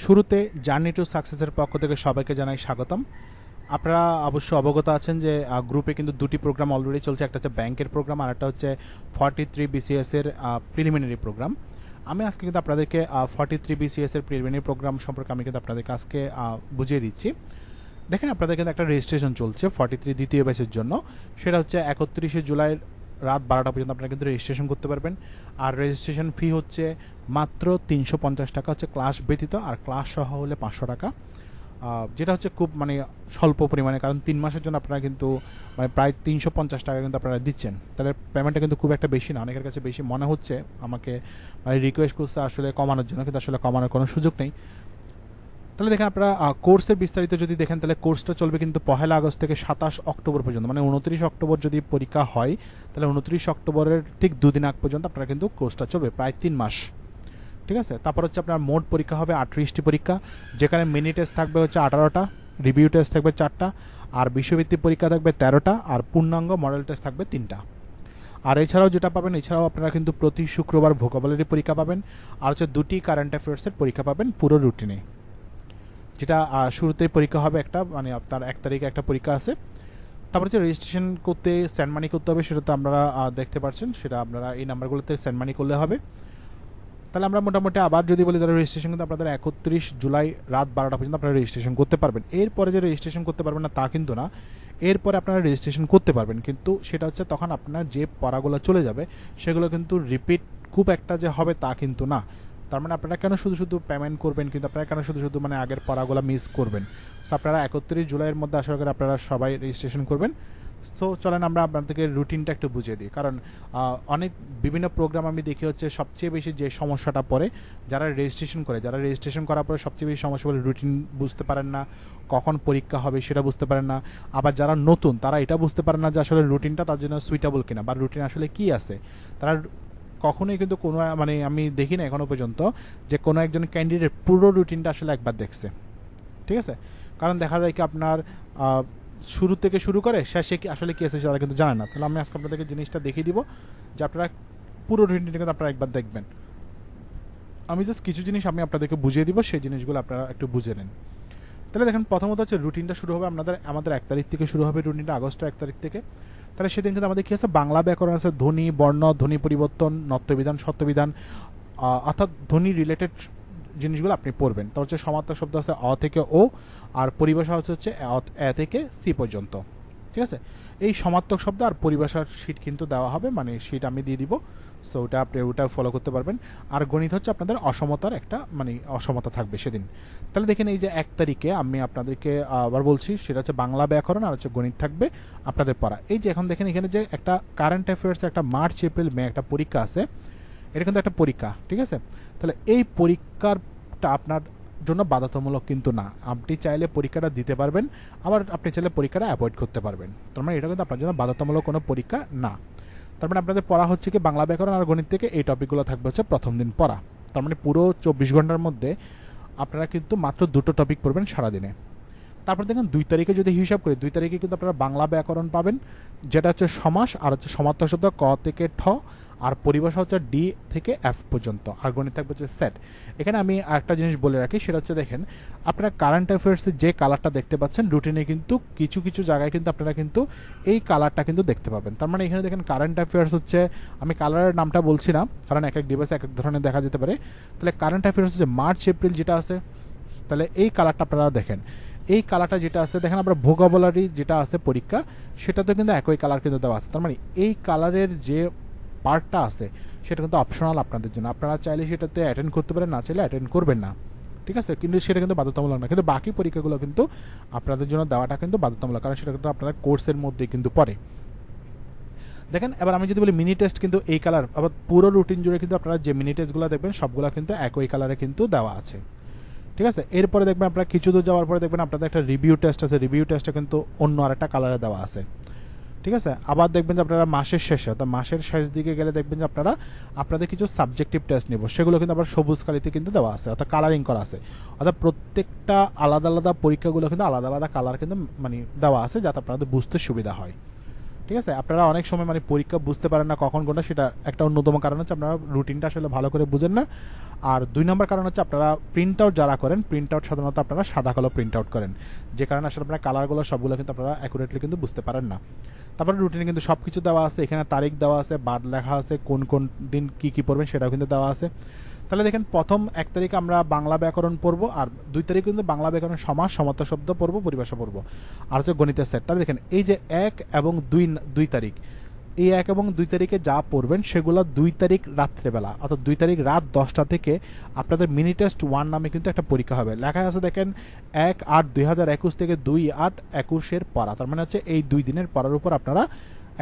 শুরুতে journey to সাকসেসের পক্ষ থেকে সবাইকে জানাই স্বাগতম। আপনারা অবশ্য অবগত আছেন যে গ্রুপে কিন্তু দুটি প্রোগ্রাম অলরেডি চলছে, একটা হচ্ছে ব্যাংকের প্রোগ্রাম আর একটা হচ্ছে 43 BCS এর প্রিলিমিনারি প্রোগ্রাম। আমি আজকে কিন্তু আপনাদেরকে 43 BCS এর প্রিলিমিনারি প্রোগ্রাম সম্পর্কে আমি কিন্তু আপনাদেরকে আজকে বুঝিয়ে দিচ্ছি। দেখেন, আপনাদের কিন্তু একটা রেজিস্ট্রেশন চলছে 43 দ্বিতীয় ব্যাচের জন্য। সেটা হচ্ছে 31শে জুলাই রাত 12টা পর্যন্ত আপনারা কিন্তু রেজিস্ট্রেশন করতে পারবেন। আর রেজিস্ট্রেশন ফি হচ্ছে মাত্র 350 টাকা, হচ্ছে ক্লাস ব্যতীত, আর ক্লাস সহ হলে 500 টাকা, যেটা হচ্ছে খুব স্বল্প পরিমাণে, কারণ 3 মাসের জন্য আপনারা কিন্তু প্রায় 350 টাকা কিন্তু আপনারা দিচ্ছেন। তাহলে পেমেন্টটা কিন্তু খুব একটা বেশি না, অনেকের কাছে বেশি মনে হচ্ছে। আমাকে রিকোয়েস্ট করছে আসলে কমানোর জন্য, কিন্তু আসলে কমানোর কোনো সুযোগ নেই। তাহলে দেখেন, আপনারা কোর্সের বিস্তারিত যদি দেখেন, তাহলে কোর্সটা চলবে কিন্তু 1 আগস্ট থেকে 27 অক্টোবর পর্যন্ত, 29 অক্টোবর যদি পরীক্ষা হয়, তাহলে 29 অক্টোবরের ঠিক 2 দিন আগ পর্যন্ত আপনারা কিন্তু কোর্সটা চলবে, প্রায় 3 মাস। ঠিক আছে। তারপর হচ্ছে আপনার মোট পরীক্ষা হবে 38টি পরীক্ষা, যেখানে মিনি টেস্ট থাকবে হচ্ছে 18টা, রিভিউ টেস্ট থাকবে 4টা, আর বিষয়ভিত্তিক পরীক্ষা থাকবে 13টা, আর পূর্ণাঙ্গ মডেল টেস্ট থাকবে 3টা। আর এছাড়াও যেটা পাবেন, এছাড়াও আপনারা কিন্তু প্রতি শুক্রবার ভোকাবুলারি পরীক্ষা পাবেন, আর হচ্ছে 2টি কারেন্ট অ্যাফেয়ার্সের পরীক্ষা পাবেন পুরো রুটিনে। যেটা শুরুতেই পরীক্ষা হবে একটা, আপনার 1 তারিখে একটা পরীক্ষা আছে। তারপর হচ্ছে রেজিস্ট্রেশন করতে সেন্ড মানি করতে হবে, সেটা তো আপনারা দেখতে পাচ্ছেন, সেটা আপনারা এই নাম্বারগুলোতে সেন্ড মানি করলে হবে। তাহলে আমরা মোটামুটি আবার যদি বলি, তাহলে রেজিস্ট্রেশন কিন্তু আপনাদের 31 জুলাই রাত 12টা পর্যন্ত আপনারা রেজিস্ট্রেশন করতে পারবেন। এরপরে যে রেজিস্ট্রেশন করতে পারবেন না তা কিন্তু না, এরপরে আপনারা রেজিস্ট্রেশন করতে পারবেন, কিন্তু সেটা হচ্ছে তখন আপনার যে পড়াগুলো চলে যাবে সেগুলো কিন্তু রিপিট খুব একটা যে হবে তা কিন্তু না। তার মানে আপনারা কেন শুধু শুধু পেমেন্ট করবেন, কিন্তু আপনারা কেন শুধু শুধু আগের পড়াগুলো মিস করবেন। সো আপনারা 31 জুলাইয়ের মধ্যে আশা করি আপনারা সবাই রেজিস্ট্রেশন করবেন। সো চলেন আমরা আপনাদেরকে রুটিনটা একটু বুঝিয়ে দিই, কারণ অনেক বিভিন্ন প্রোগ্রাম আমি দেখি হচ্ছে সবচেয়ে বেশি যে সমস্যাটা পড়ে যারা রেজিস্ট্রেশন করার পরে সবচেয়ে বেশি সমস্যা বলে রুটিন বুঝতে পারেন না, কখন পরীক্ষা হবে সেটা বুঝতে পারেন না। আবার যারা নতুন তারা এটা বুঝতে পারেন না যে আসলে রুটিনটা তার জন্য সুইটেবল কিনা, বা রুটিন আসলে কি আছে। তারা কখনোই কিন্তু কোনো আমি দেখি না এখনো পর্যন্ত যে কোনো একজন ক্যান্ডিডেট পুরো রুটিনটা আসলে একবার দেখছে। ঠিক আছে, কারণ দেখা যায় কি আপনার শুরু থেকে শুরু করে শেষে কি আসলে কি আছে সেটা কিন্তু জানে না। তাহলে আমি আজকে আপনাদেরকে জিনিসটা দেখিয়ে দিব যে আপনারা পুরো রুটিনটা কিন্তু আপনারা একবার দেখবেন। আমি জাস্ট কিছু জিনিস আমি আপনাদেরকে বুঝিয়ে দিব, সেই জিনিসগুলো আপনারা একটু বুঝে নেন। তাহলে দেখেন, প্রথমত হচ্ছে রুটিনটা শুরু হবে আমাদের 1 তারিখ থেকে শুরু হবে রুটিনটা, আগস্টের 1 তারিখ থেকে। তাহলে সেদিন কিন্তু আমাদের কি আছে, বাংলা ব্যাকরণ আছে, ধ্বনি, বর্ণ, ধ্বনি পরিবর্তন, নত্যবিধান, সত্যবিধান, অর্থাৎ ধ্বনি রিলেটেড জিনিসগুলো আপনি পড়বেন। তার হচ্ছে সমার্থক শব্দ আছে অ থেকে ও, আর পরিভাষা হচ্ছে এ থেকে সি পর্যন্ত। ঠিক আছে, এই সমার্থক শব্দ আর পরিভাষার শীট কিন্তু দেওয়া হবে, শীট আমি দিয়ে দিব। সো ওটা আপনি ওটা ফলো করতে পারবেন। আর গণিত হচ্ছে আপনাদের অসমতার একটা অসমতা থাকবে সেদিন। তাহলে দেখেন, এই যে 1 তারিখে আমি আপনাদেরকে আবার বলছি, সেটা হচ্ছে বাংলা ব্যাকরণ আর হচ্ছে গণিত থাকবে আপনাদের পড়া। এই যে এখন দেখেন এখানে যে একটা কারেন্ট অ্যাফেয়ার্স, একটা মার্চ এপ্রিল মে একটা পরীক্ষা আছে, এটা কিন্তু একটা পরীক্ষা। ঠিক আছে, তাহলে এই পরীক্ষাটা আপনার জন্য বাধ্যতামূলক কিন্তু না, আপনি চাইলে পরীক্ষাটা দিতে পারবেন, আবার আপনি চাইলে পরীক্ষাটা অ্যাভয়েড করতে পারবেন। তার মানে এটা কিন্তু আপনার জন্য বাধ্যতামূলক কোনো পরীক্ষা না। তার মানে আপনাদের পড়া হচ্ছে কি, বাংলা ব্যাকরণ আর গণিত থেকে এই টপিকগুলো থাকবে হচ্ছে প্রথম দিন পড়া। তার মানে পুরো 24 ঘন্টার মধ্যে আপনারা কিন্তু মাত্র 2টো টপিক পড়বেন সারাদিনে। তারপর দেখেন 2 তারিখে যদি হিসাব করি, 2 তারিখে কিন্তু আপনারা বাংলা ব্যাকরণ পাবেন, যেটা হচ্ছে সমাস, আর হচ্ছে সমার্থক শব্দ ক থেকে ঠ, আর পরিভাষা হচ্ছে ডি থেকে এফ পর্যন্ত, আর গণিত থাকবে হচ্ছে সেট। এখানে আমি একটা জিনিস বলে রাখি, সেটা হচ্ছে দেখেন, আপনারা কারেন্ট অ্যাফেয়ার্সের যে কালারটা দেখতে পাচ্ছেন রুটিনে, কিন্তু কিছু কিছু জায়গায় কিন্তু আপনারা কিন্তু এই কালারটা কিন্তু দেখতে পাবেন। তার মানে এখানে দেখেন কারেন্ট অ্যাফেয়ার্স হচ্ছে, আমি কালারের নামটা বলছি না কারণ এক এক ডিভাইসে এক এক ধরনের দেখা যেতে পারে। তাহলে কারেন্ট অ্যাফেয়ার্স হচ্ছে মার্চ এপ্রিল যেটা আছে, তাহলে এই কালারটা আপনারা দেখেন। এই কালারটা যেটা আছে দেখেন, আমরা ভোকাবুলারি যেটা আছে পরীক্ষা, সেটাতে কিন্তু একই কালার কিন্তু দেওয়া আছে। তার মানে এই কালারের যে পার্টটা আছে সেটা কিন্তু অপশনাল আপনাদের জন্য, আপনারা চাইলে সেটাতে অ্যাটেন্ড করতে পারেন, না চাইলে অ্যাটেন্ড করবেন না। ঠিক আছে, কিন্তু সেটা কিন্তু বাধ্যতামূলক না, কিন্তু বাকি পরীক্ষাগুলো কিন্তু আপনাদের জন্য দেওয়াটা কিন্তু বাধ্যতামূলক, কারণ সেটা কিন্তু আপনারা কোর্সের মধ্যেই কিন্তু পড়ে। দেখেন, এবার আমি যদি বলি মিনি টেস্ট, কিন্তু এই কালার আবার পুরো রুটিন জুড়ে কিন্তু আপনারা যে মিনি টেস্টগুলো দেখবেন সবগুলো কিন্তু একই কালারে কিন্তু দেওয়া আছে। ঠিক আছে, এরপরে দেখবেন আপনারা কিছু দূর যাওয়ার পরে দেখবেন আপনাদের একটা রিভিউ টেস্ট আছে, রিভিউ টেস্টটা কিন্তু অন্য আরেকটা কালারে দেওয়া আছে। ঠিক আছে, আবার দেখবেন যে আপনারা মাসের শেষে, অর্থাৎ মাসের শেষ দিকে গেলে দেখবেন যে আপনাদের কিছু সাবজেক্টিভ টেস্ট নেব, সেগুলো কিন্তু আবার সবুজ কালিতে কিন্তু দেওয়া আছে, অর্থাৎ কালারিং করা আছে। অর্থাৎ প্রত্যেকটা আলাদা আলাদা পরীক্ষাগুলো কিন্তু আলাদা আলাদা কালার কিন্তু দেওয়া আছে, যাতে আপনাদের বুঝতে সুবিধা হয়। ঠিক আছে। আপনারা অনেক সময় মানে পরীক্ষা বুঝতে পারেন না কখন কোনটা, সেটা একটা অন্যতম কারণ হচ্ছে আপনারা রুটিনটা আসলে ভালো করে বুঝেন না। আর 2 নম্বর কারণ হচ্ছে আপনারা প্রিন্ট আউট যারা করেন, প্রিন্ট আউট সাধারণত আপনারা সাদা কালো প্রিন্ট আউট করেন, যে কারণে আসলে আপনারা কালারগুলো সবগুলো কিন্তু আপনারা অ্যাকুরেটলি কিন্তু বুঝতে পারেন না। তারপরে রুটিনে কিন্তু সব কিছু দেওয়া আছে, এখানে তারিখ দেওয়া আছে, বার লেখা আছে, কোন কোন দিন কী কী পড়বেন সেটাও কিন্তু দেওয়া আছে। তাহলে দেখেন প্রথম 1 তারিখে আমরা বাংলা ব্যাকরণ পড়বো, আর 2 তারিখে কিন্তু বাংলা ব্যাকরণ সমাস, সমার্থক শব্দ পড়বো, পরিভাষা পড়বো, আর হচ্ছে গণিতের সেট। তাহলে দেখেন এই যে 1 এবং 2 তারিখ, এই 1 এবং 2 তারিখে যা পড়বেন সেগুলো 2 তারিখ রাত্রেবেলা, অর্থাৎ 2 তারিখ রাত 10টা থেকে আপনাদের মিনি টেস্ট 1 নামে কিন্তু একটা পরীক্ষা হবে। লেখা আছে দেখেন 1/8/2021 থেকে 2/8/21 পড়া, তার মানে হচ্ছে এই 2 দিনের পড়ার উপর আপনারা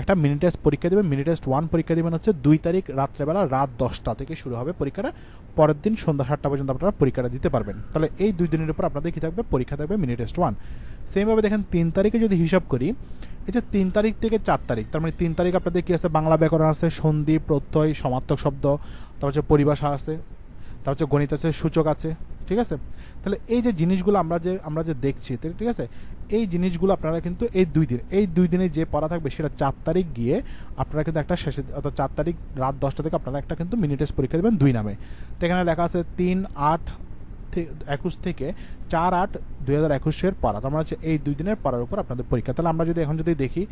একটা মিনি টেস্ট পরীক্ষা দেবেন। মিনি টেস্ট 1 পরীক্ষা দেবেন হচ্ছে 2 তারিখ রাত্রেবেলা রাত 10টা থেকে শুরু হবে পরীক্ষাটা, পরের দিন সন্ধ্যা 7টা পর্যন্ত আপনারা পরীক্ষাটা দিতে পারবেন। তাহলে এই 2 দিনের উপর আপনাদের কি থাকবে, পরীক্ষা থাকবে মিনি টেস্ট 1। সেমভাবে দেখেন 3 তারিখে যদি হিসাব করি, এই যে 3 তারিখ থেকে 4 তারিখ, তার মানে 3 তারিখ আপনাদের কি আছে, বাংলা ব্যাকরণ আছে, সন্ধি, প্রত্যয়, সমার্থক শব্দ, তারপর হচ্ছে পরিভাষা আছে, তারপর হচ্ছে গণিত আছে, সূচক আছে। ঠিক আছে। তাহলে এই যে জিনিসগুলো আমরা যে দেখছি, ঠিক আছে, এই জিনিসগুলো আপনারা কিন্তু এই 2 দিনে যে পড়া থাকবে সেটা 4 তারিখ গিয়ে আপনারা কিন্তু একটা শেষে, অর্থাৎ 4 তারিখ রাত 10টা থেকে আপনারা একটা কিন্তু মিনি টেস্ট পরীক্ষা দেবেন 2 নামে। তো এখানে লেখা আছে 3/8/21 থেকে 4/8/2021 পড়া, তার মানে হচ্ছে এই 2 দিনের পড়ার উপর আপনাদের পরীক্ষা। তাহলে আমরা যদি এখন যদি দেখি,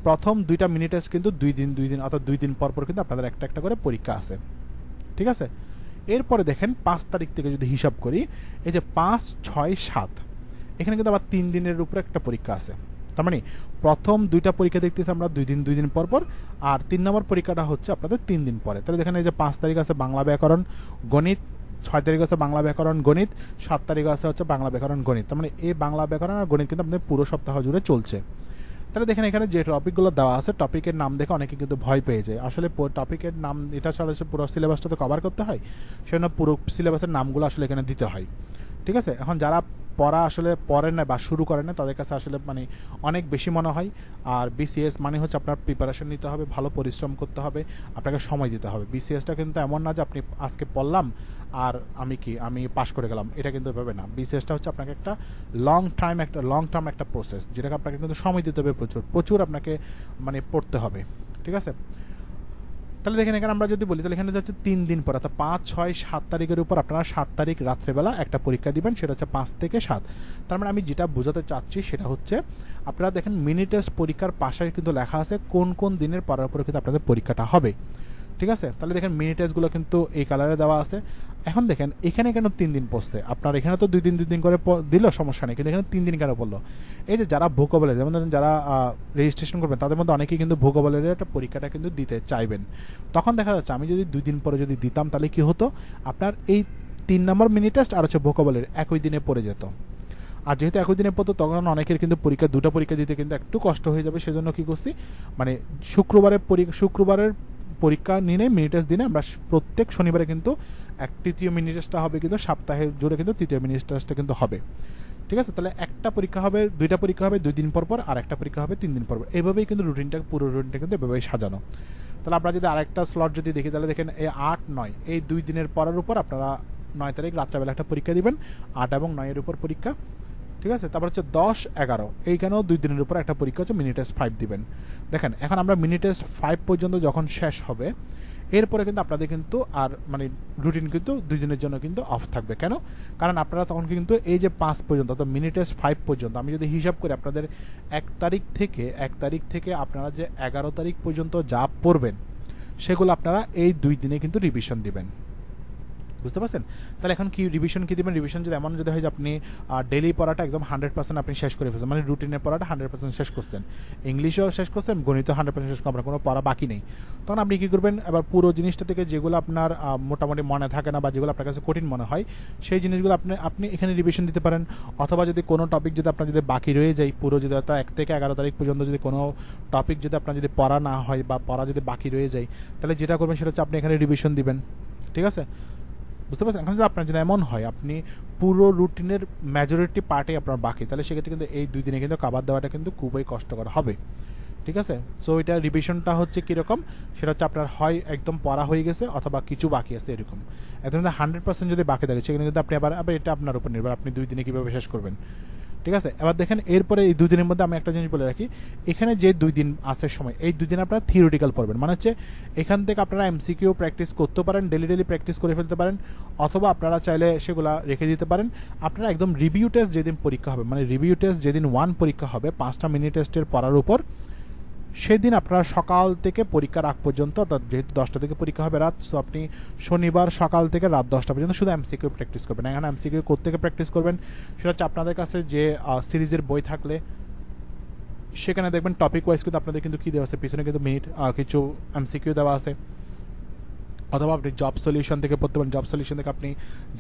প্রথম 2টা মিনি টেস্ট কিন্তু 2 দিন অর্থাৎ 2 দিন পর পর কিন্তু আপনাদের একটা একটা করে পরীক্ষা আছে। ঠিক আছে। এরপরে দেখেন 5 তারিখ থেকে যদি হিসাব করি, এই যে 5, 6, 7, এখানে কিন্তু আবার 3 দিনের উপরে একটা পরীক্ষা আছে। তার মানে প্রথম 2টা পরীক্ষা দেখতেছি আমরা 2 দিন পর পর, আর 3 নম্বর পরীক্ষাটা হচ্ছে আপনাদের 3 দিন পরে। তাহলে দেখেন এই যে 5 তারিখ আছে বাংলা ব্যাকরণ গণিত, 6 তারিখ আছে বাংলা ব্যাকরণ গণিত, 7 তারিখ আছে হচ্ছে বাংলা ব্যাকরণ গণিত। তার মানে এই বাংলা ব্যাকরণ আর গণিত কিন্তু আপনাদের পুরো সপ্তাহ জুড়ে চলছে। তাহলে দেখেন এখানে যে টপিকগুলো দেওয়া আছে, টপিকের নাম দেখে অনেকে কিন্তু ভয় পেয়ে যায়। আসলে টপিকের নাম এটা ছাড়া পুরো সিলেবাসটা তো কভার করতে হয়, সেজন্য পুরো সিলেবাসের নামগুলো আসলে এখানে দিতে হয়। ঠিক আছে। এখন যারা পড়া আসলে পড়েন না বা শুরু করেন না, তাদের কাছে আসলে মানে অনেক বেশি মনে হয়। আর বিসিএস মানে হচ্ছে আপনার প্রিপারেশন নিতে হবে, ভালো পরিশ্রম করতে হবে, আপনাকে সময় দিতে হবে। বিসিএসটা কিন্তু এমন না যে আপনি আজকে পড়লাম আর আমি পাস করে গেলাম, এটা কিন্তু এভাবে না। বিসিএসটা হচ্ছে আপনাকে একটা লং টার্ম একটা প্রসেস, যেটাকে আপনাকে কিন্তু সময় দিতে হবে, প্রচুর আপনাকে মানে পড়তে হবে। ঠিক আছে। তাহলে দেখেন এখানে আমরা যদি বলি, তাহলে এখানে হচ্ছে 3 দিন পর, অর্থাৎ 5, 6, 7 তারিখের উপর আপনারা 7 তারিখ রাত্রেবেলা একটা পরীক্ষা দিবেন, সেটা হচ্ছে 5 থেকে 7। তার মানে আমি যেটা বোঝাতে চাচ্ছি সেটা হচ্ছে, আপনারা দেখেন মিনি টেস্ট পরীক্ষার পাশে কিন্তু লেখা আছে কোন কোন দিনের পড়ার উপরে কিন্তু আপনাদের পরীক্ষাটা হবে। ঠিক আছে। তাহলে দেখেন মিনি টেস্টগুলো কিন্তু এই কালারে দেওয়া আছে। এখন দেখেন এখানে কেন 3 দিন পড়ছে, আপনার এখানে তো 2 দিন করে দিল, সমস্যা নেই, কিন্তু এখানে 3 দিন কেন পড়লো? এই যে যারা ভোকাবুলারি, যেমন ধরেন যারা রেজিস্ট্রেশন করবেন, তাদের মধ্যে অনেকেই কিন্তু ভোকাবুলারি একটা পরীক্ষাটা কিন্তু দিতে চাইবেন। তখন দেখা যাচ্ছে আমি যদি 2 দিন পরে যদি দিতাম, তাহলে কি হতো, আপনার এই 3 নম্বর মিনি টেস্ট আর হচ্ছে ভোকাবুলারি একই দিনে পড়ে যেত। আর যেহেতু একই দিনে পড়তো, তখন অনেকের কিন্তু দুটো পরীক্ষা দিতে কিন্তু একটু কষ্ট হয়ে যাবে। সেজন্য কি করছি, মানে শুক্রবারের পরীক্ষা নিয়ে মিনি টেস্ট দিনে আমরা প্রত্যেক শনিবারে কিন্তু তৃতীয় মিনি টেস্টটা হবে, কিন্তু সপ্তাহের জুড়ে কিন্তু তৃতীয় মিনি টেস্টটা কিন্তু হবে। ঠিক আছে। তাহলে একটা পরীক্ষা হবে, 2টা পরীক্ষা হবে 2 দিন পর পর, আর একটা পরীক্ষা হবে 3 দিন পর পর। এইভাবেই কিন্তু পুরো রুটিনটা কিন্তু এভাবেই সাজানো। তাহলে আমরা যদি আরেকটা স্লট যদি দেখি, তাহলে দেখেন এই 8, 9 এই 2 দিনের পরের উপর আপনারা 9 তারিখ রাত্রেবেলা একটা পরীক্ষা দিবেন, 8 এবং 9 এর উপর পরীক্ষা। ঠিক আছে। তারপর হচ্ছে 10, 11 এইখানেও 2 দিনের উপর একটা পরীক্ষা হচ্ছে, মিনি টেস্ট 5 দিবেন। দেখেন এখন আমরা মিনি টেস্ট 5 পর্যন্ত যখন শেষ হবে, এরপরে কিন্তু আপনাদের কিন্তু আর মানে রুটিন কিন্তু 2 দিনের জন্য কিন্তু অফ থাকবে। কেন? কারণ আপনারা তখন কিন্তু এই যে 5 পর্যন্ত, অর্থাৎ মিনি টেস্ট 5 পর্যন্ত আমি যদি হিসাব করি, আপনাদের 1 তারিখ থেকে আপনারা যে 11 তারিখ পর্যন্ত যা পড়বেন, সেগুলো আপনারা এই 2 দিনে কিন্তু রিভিশন দিবেন। বুঝতে পারছেন? তাহলে এখন কি রিভিশন কি দিবেন? রিভিশন যদি এমন যদি হয় যে আপনি ডেইলি পড়াটা একদম 100% আপনি শেষ করে ফেলছেন, মানে রুটিনের পড়াটা 100% শেষ করছেন, ইংলিশও শেষ করছেন, গণিত 100% শেষ করছেন, আপনার কোনো পড়া বাকি নেই, তখন আপনি কি করবেন, এবার পুরো জিনিসটা থেকে যেগুলো আপনার মোটামুটি মনে থাকে না বা যেগুলো আপনার কাছে কঠিন মনে হয়, সেই জিনিসগুলো আপনি এখানে রিভিশন দিতে পারেন। অথবা যদি কোনো টপিক যদি আপনার যদি বাকি রয়ে যায়, পুরো যদি 1 থেকে 11 তারিখ পর্যন্ত যদি কোনো টপিক যদি আপনার যদি পড়া না হয় বা পড়া যদি বাকি রয়ে যায়, তাহলে যেটা করবেন সেটা হচ্ছে আপনি এখানে রিভিশন দিবেন। ঠিক আছে। বুঝতে পারছেন? এখন যদি আপনার যদি এমন হয় আপনি পুরো রুটিনের মেজরিটি পার্টে আপনার বাকি, তাহলে সেক্ষেত্রে কিন্তু এই 2 দিনে কিন্তু কাভার দেওয়াটা কিন্তু খুবই কষ্টকর হবে। ঠিক আছে। সো এটা রিভিশনটা হচ্ছে কীরকম, সেটা হচ্ছে আপনার হয় একদম পড়া হয়ে গেছে অথবা কিছু বাকি আছে, এরকম। এখন 100% যদি বাকি থাকে, সেখানে কিন্তু আপনি আবার এটা আপনার উপর নির্ভর, আপনি 2 দিনে কীভাবে শেষ করবেন। ঠিক আছে। এবার দেখেন এরপরে এই 2 দিনের মধ্যে আমি একটা জিনিস বলে রাখি, এখানে যে 2 দিন আছে সময়, এই 2 দিন আপনারা থিওরিটিক্যাল পড়বেন, মানে হচ্ছে এখান থেকে আপনারা এমসিকিউ প্র্যাকটিস করতে পারেন, ডেলি প্র্যাকটিস করে ফেলতে পারেন, অথবা আপনারা চাইলে সেগুলা রেখে দিতে পারেন। আপনারা একদম রিভিউ টেস্ট যেদিন পরীক্ষা হবে, মানে রিভিউ টেস্ট যেদিন 1 পরীক্ষা হবে 5টা মিনি টেস্টের পড়ার উপর, সেদিন আপনারা সকাল থেকে পরীক্ষার আগ পর্যন্ত, অর্থাৎ যেহেতু 10টা থেকে পরীক্ষা হবে রাত, সো আপনি শনিবার সকাল থেকে রাত 10টা পর্যন্ত শুধু এমসিকিউ প্র্যাকটিস করবেন। এখানে এমসিকিউ কোত্থেকে প্র্যাকটিস করবেন, সেটা হচ্ছে আপনাদের কাছে যে সিরিজের বই থাকলে সেখানে দেখবেন টপিক ওয়াইজ কিন্তু আপনাদের কিন্তু কী দেওয়া আছে, পিছনে কিন্তু কিছু এমসিকিউ দেওয়া আছে। অথবা আপনি জব সলিউশন থেকে পড়তে পারেন। জব সলিউশন থেকে আপনি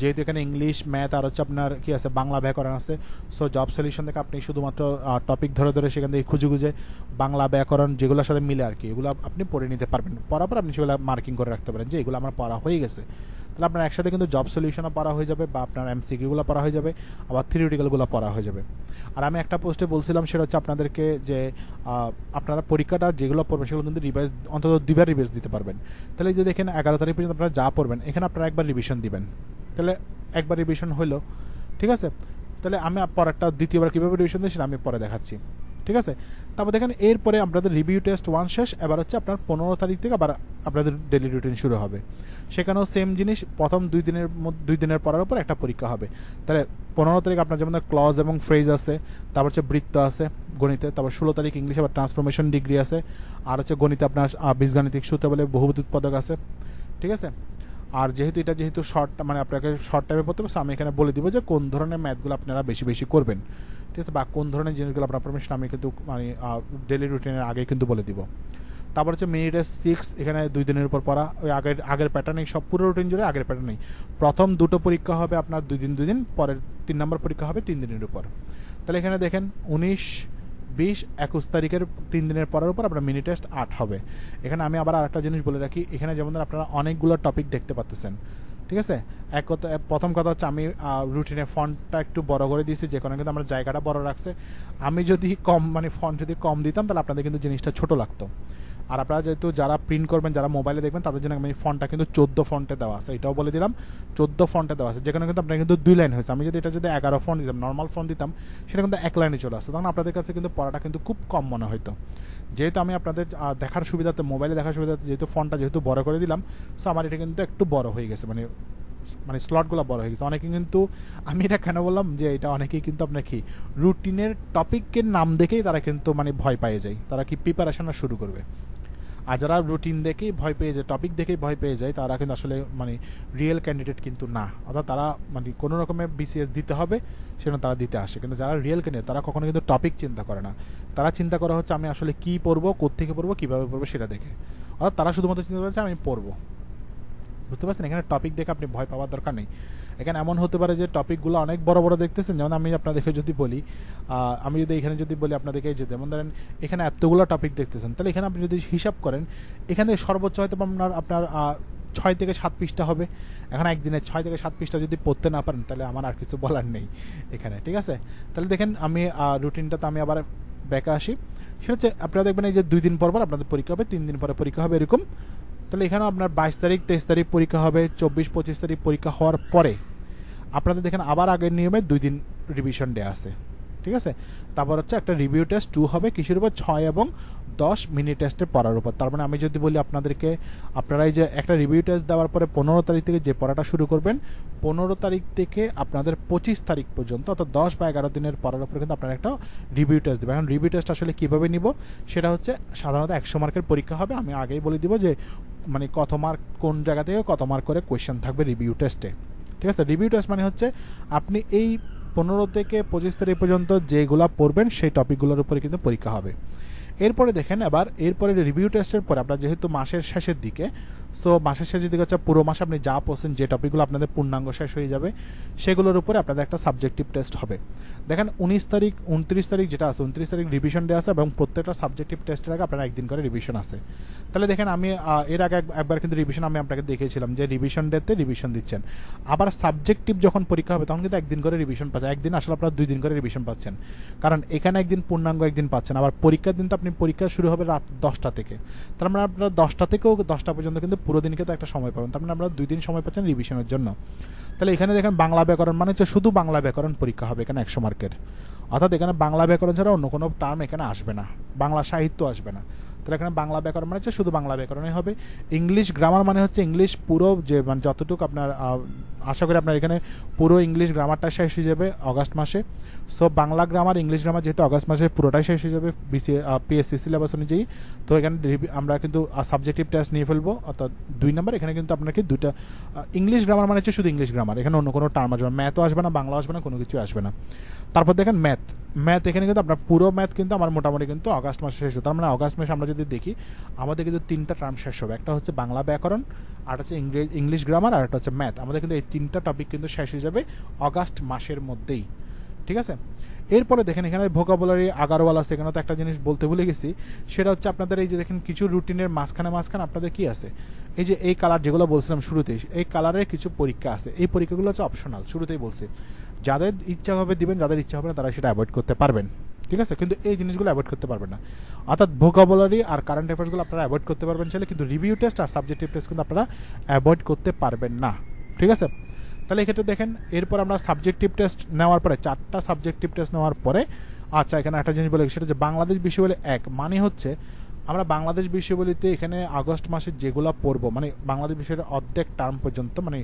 যেহেতু এখানে ইংলিশ, ম্যাথ আর হচ্ছে আপনার কি আছে, বাংলা ব্যাকরণ আছে, সো জব সলিউশন থেকে আপনি শুধুমাত্র টপিক ধরে সেখান থেকে খুঁজে বাংলা ব্যাকরণ যেগুলোর সাথে মিলে আর কি, এগুলো আপনি পড়ে নিতে পারবেন। পড়ার পর আপনি সেগুলো মার্কিং করে রাখতে পারেন যে এগুলো আমার পড়া হয়ে গেছে। তাহলে আপনার একসাথে কিন্তু জব সলিউশনও পড়া হয়ে যাবে, বা আপনার এমসিকিউগুলো পড়া হয়ে যাবে, আবার থিওরিটিক্যালগুলো পড়া হয়ে যাবে। আর আমি একটা পোস্টে বলছিলাম, সেটা হচ্ছে আপনাদেরকে যে আপনারা পরীক্ষাটা যেগুলো পড়বেন সেগুলো কিন্তু রিভাইজ অন্তত 2বার রিভাইজ দিতে পারবেন। তাহলে যে দেখেন 11 তারিখ পর্যন্ত আপনারা যা পড়বেন এখানে আপনারা একবার রিভিশন দিবেন, তাহলে একবার রিভিশন হলো, ঠিক আছে। তাহলে আমি পরেরটা দ্বিতীয়বার কীভাবে রিভিশন দিই সেটা আমি পরে দেখাচ্ছি, ঠিক আছে। তারপর দেখেন এরপরে আপনাদের রিভিউ টেস্ট 1 শেষ, এবার হচ্ছে আপনার 15 তারিখ থেকে আবার আপনাদের ডেলি রুটিন শুরু হবে। সেখানেও সেম জিনিস, প্রথম 2 দিনের পড়ার উপর একটা পরীক্ষা হবে। তাহলে 15 তারিখ আপনার যেমন ক্লজ এবং ফ্রেজ আছে, তারপর হচ্ছে বৃত্ত আছে গণিতে, তারপর 16 তারিখ ইংলিশে আবার ট্রান্সফরমেশন ডিগ্রি আছে, আর হচ্ছে গণিতে আপনার বীজগাণিতিক সূত্র বলে বহুপদী উৎপাদক আছে, ঠিক আছে। আর যেহেতু শর্ট, মানে আপনাকে শর্ট টাইমে পড়তে হবে, আমি এখানে বলে দিব যে কোন ধরনের ম্যাথগুলো আপনারা বেশি করবেন, ঠিক আছে, বা কোন ধরনের জিনিসগুলো আপনার পড়বেন সেটা আমি কিন্তু মানে ডেলি রুটিনের আগে কিন্তু বলে দিব। তারপর হচ্ছে মিনি টেস্ট 6, এখানে 2 দিনের উপর পড়া, ওই আগের প্যাটার্নেই সব পুরো রুটিন জুড়ে আগের প্যাটার্নেই। প্রথম 2টো পরীক্ষা হবে আপনার 2 দিন, পরের 3 নম্বর পরীক্ষা হবে 3 দিনের উপর। তাহলে এখানে দেখেন 19, 20, 21 তারিখের 3 দিনের পরের উপর আপনার মিনি টেস্ট 8 হবে। এখানে আমি আবার আরেকটা জিনিস বলে রাখি, এখানে যেমন আপনারা অনেকগুলো টপিক দেখতে পাচ্ছেন, ঠিক আছে। প্রথম কথা হচ্ছে আমি রুটিনে ফন্টটা একটু বড় করে দিয়েছি, যে কারণে কিন্তু আমার জায়গাটা বড় রাখছে। আমি যদি ফন্ট যদি কম দিতাম তাহলে আপনাদের কিন্তু জিনিসটা ছোট লাগতো। আর আপনারা যেহেতু যারা প্রিন্ট করবেন, যারা মোবাইলে দেখবেন, তাদের জন্য আমি ফন্টটা কিন্তু 14 ফন্টে দেওয়া আছে, এটাও বলে দিলাম 14 ফন্টে দেওয়া আছে, যেখানে কিন্তু আপনার কিন্তু 2 লাইন হয়েছে। আমি যদি এটা 11 ফন্ট দিতাম, নর্মাল ফন্ট দিতাম, সেটা কিন্তু 1 লাইনে চলে আসতো, তখন আপনাদের কাছে কিন্তু পড়াটা কিন্তু খুব কম মনে হতো। যেহেতু আমি আপনাদের দেখার সুবিধাতে, মোবাইলে দেখার সুবিধাতে যেহেতু ফন্টটা বড় করে দিলাম, সো আমার এটা কিন্তু একটু বড় হয়ে গেছে, মানে স্লটগুলো বড় হয়ে গেছে। অনেকে কিন্তু, আমি এটা কেন বললাম যে এটা অনেকেই কিন্তু আপনার কি রুটিনের টপিকের নাম দেখেই তারা কিন্তু মানে ভয় পেয়ে যায়, তারা কি প্রিপারেশন শুরু করবে। আর যারা রুটিন দেখেই ভয় পেয়ে যায়, টপিক দেখেই ভয় পেয়ে যায়, তারা কিন্তু আসলে মানে রিয়েল ক্যান্ডিডেট কিন্তু না। অর্থাৎ তারা মানে কোনো রকমের বিসিএস দিতে হবে সেটা তারা দিতে আসে, কিন্তু যারা রিয়েল ক্যান্ডিডেট তারা কখনো কিন্তু টপিক চিন্তা করে না। তারা চিন্তা করা হচ্ছে আমি আসলে কী পড়বো, কোত্থেকে পড়বো, কীভাবে পড়বো সেটা দেখে। অর্থাৎ তারা শুধুমাত্র চিন্তা করছে আমি পড়বো, বুঝতে পারছেন। এখানে টপিক দেখে আপনি ভয় পাওয়ার দরকার নেই। এখানে এমন হতে পারে যে টপিকগুলো অনেক বড় দেখতেছেন, যেমন আমি আপনাদেরকে যদি বলি, আমি যদি এখানে যদি বলি আপনাদেরকে, যে যেমন ধরেন এখানে এতগুলো টপিক দেখতেছেন, তাহলে এখানে আপনি যদি হিসাব করেন, এখানে সর্বোচ্চ হয়তো আপনার 6 থেকে 7 পৃষ্ঠা হবে। এখন একদিনে 6 থেকে 7 পৃষ্ঠা যদি পড়তে না পারেন, তাহলে আমার আর কিছু বলার নেই এখানে, ঠিক আছে। তাহলে দেখেন আমি রুটিনটাতে আমি আবার ব্যাকে আসি, সেটা হচ্ছে আপনারা দেখবেন এই যে 2 দিন পর আপনাদের পরীক্ষা হবে, 3 দিন পরে পরীক্ষা হবে, এরকম। তাহলে এখানেও আপনার 22 তারিখ, 23 তারিখ পরীক্ষা হবে, 24, 25 তারিখ পরীক্ষা হওয়ার পরে আপনাদের দেখেন আবার আগের নিয়মে 2 দিন রিভিশন ডে আছে, ঠিক আছে। তারপর হচ্ছে একটা রিভিউ টেস্ট 2 হবে, কিসের উপর, 6 এবং 10 মিনি টেস্টের পড়ার উপর। তার মানে আমি যদি বলি আপনাদেরকে, আপনারা এই যে একটা রিভিউ টেস্ট দেওয়ার পরে 15 তারিখ থেকে যে পড়াটা শুরু করবেন, 15 তারিখ থেকে আপনাদের 25 তারিখ পর্যন্ত, অর্থাৎ 10 বা 11 দিনের পড়ার উপরে কিন্তু আপনারা একটা রিভিউ টেস্ট দেবেন। এখন রিভিউ টেস্ট আসলে কীভাবে নিব, সেটা হচ্ছে সাধারণত 100 মার্কের পরীক্ষা হবে। আমি আগেই বলে দিব যে মানে কত মার্ক, কোন জায়গা থেকে কত মার্ক করে কোয়েশ্চেন থাকবে রিভিউ টেস্টে, ঠিক আছে। রিভিউ টেস্ট মানে হচ্ছে আপনি এই 15 থেকে 25 তারিখ পর্যন্ত যেগুলো পড়বেন সেই টপিকগুলোর উপরে কিন্তু পরীক্ষা হবে। এরপরে দেখেন, এরপরে রিভিউ টেস্টের পরে আপনার যেহেতু মাসের শেষের দিকে, সো মাসের শেষের দিকে হচ্ছে পুরো মাসে আপনি যা পড়ছেন, যে টপিকগুলো আপনাদের পূর্ণাঙ্গ শেষ হয়ে যাবে, সেগুলোর উপরে আপনাদের একটা সাবজেক্টিভ টেস্ট হবে। দেখেন 19 তারিখ, 29 তারিখ যেটা আছে, 29 তারিখ রিভিশন ডে আছে, এবং প্রত্যেকটা সাবজেক্টিভ টেস্টের আগে আপনারা একদিন করে রিভিশন আছে। তাহলে দেখেন আমি এর আগে একবার কিন্তু রিভিশন আমি আপনাকে দেখিয়েছিলাম যে রিভিশন ডেতে রিভিশন দিচ্ছেন। আবার সাবজেক্টিভ যখন পরীক্ষা হবে তখন কিন্তু একদিন করে রিভিশন পাচ্ছেন, একদিন আসলে আপনারা 2 দিন করে রিভিশন পাচ্ছেন, কারণ এখানে একদিন পূর্ণাঙ্গ একদিন পাচ্ছেন। আবার পরীক্ষার দিন তো আপনি পরীক্ষা শুরু হবে রাত 10টা থেকে, তার মানে আপনারা 10টা থেকেও 10টা পর্যন্ত কিন্তু পুরো দিনকে তো একটা সময় পাবেন, তার মানে আপনারা 2 দিন সময় পাচ্ছেন রিভিশনের জন্য। তাহলে এখানে দেখেন বাংলা ব্যাকরণ মানে হচ্ছে শুধু বাংলা ব্যাকরণ পরীক্ষা হবে এখানে 100 মার্কের, অর্থাৎ এখানে বাংলা ব্যাকরণ ছাড়া অন্য কোনো টার্ম এখানে আসবে না, বাংলা সাহিত্য আসবে না। তাহলে এখানে বাংলা ব্যাকরণ মানে হচ্ছে শুধু বাংলা ব্যাকরণই হবে। ইংলিশ গ্রামার মানে হচ্ছে ইংলিশ পুরো যে মানে যতটুকু আপনার আশা করি আপনার এখানে পুরো ইংলিশ গ্রামারটা শেষ হয়ে যাবে অগাস্ট মাসে। So Bangla grammar English grammar যেহেতু অগাস্ট মাসে পুরোটাই শেষ হয়ে যাবে পিএসসি সিলেবাস অনুযায়ী, তো এখানে আমরা কিন্তু সাবজেক্টিভ টেস্ট নিয়ে ফেলবো, অর্থাৎ 2 নম্বর। এখানে কিন্তু আপনাকে দুইটা ইংলিশ গ্রামার মানে হচ্ছে শুধু ইংলিশ গ্রামার, এখানে অন্য কোনো টার্ম আসবে না, ম্যাথও আসবে না, বাংলা আসবে না, কোনো কিছু আসবে না। তারপর দেখেন ম্যাথ এখানে কিন্তু আপনার পুরো ম্যাথ কিন্তু আমার মোটামুটি কিন্তু অগাস্ট মাসে শেষ হবে। তার মানে অগাস্ট মাসে আমরা যদি দেখি আমাদের কিন্তু 3টা টার্ম শেষ হবে, একটা হচ্ছে বাংলা ব্যাকরণ, আর হচ্ছে ইংলিশ গ্রামার, আর একটা হচ্ছে ম্যাথ। আমাদের কিন্তু এই 3টা টপিক কিন্তু শেষ হয়ে যাবে অগাস্ট মাসের মধ্যেই, ঠিক আছে। এরপরে দেখেন এখানে ভোকাবুলারি আগারওয়াল আছে, এখানে তো একটা জিনিস বলতে ভুলে গেছি, সেটা হচ্ছে আপনাদের এই যে দেখেন কিছু রুটিনের মাঝখানে আপনাদের কি আছে, এই যে এই কালার যেগুলো বলছিলাম শুরুতেই, এই কালারের কিছু পরীক্ষা আছে, এই পরীক্ষাগুলো হচ্ছে অপশনাল, শুরুতেই বলছি। যাদের ইচ্ছা হবে দিবেন, যাদের ইচ্ছা হবে না তারা সেটা অ্যাভয়েড করতে পারবেন, ঠিক আছে। কিন্তু এই জিনিসগুলো অ্যাভয়েড করতে পারবেন না, অর্থাৎ ভোকাবুলারি আর কারেন্ট অ্যাফেয়ার্সগুলো আপনারা অ্যাভয়েড করতে পারবেন চাইলে, কিন্তু রিভিউ টেস্ট আর সাবজেক্টিভ টেস্ট কিন্তু আপনারা অ্যাভয়েড করতে পারবেন না, ঠিক আছে। তাহলে এক্ষেত্রে দেখেন এরপর আমরা সাবজেক্টিভ টেস্ট নেওয়ার পরে 4টা সাবজেক্টিভ টেস্ট নেওয়ার পরে, আচ্ছা এখানে একটা জিনিস বলে সেটা যে বাংলাদেশ বিষয়াবলী 1 মানে হচ্ছে আমরা বাংলাদেশ বিষয়াবলীতে এখানে আগস্ট মাসে যেগুলো পড়বো, মানে বাংলাদেশ বিষয়ের অর্ধেক টার্ম পর্যন্ত, মানে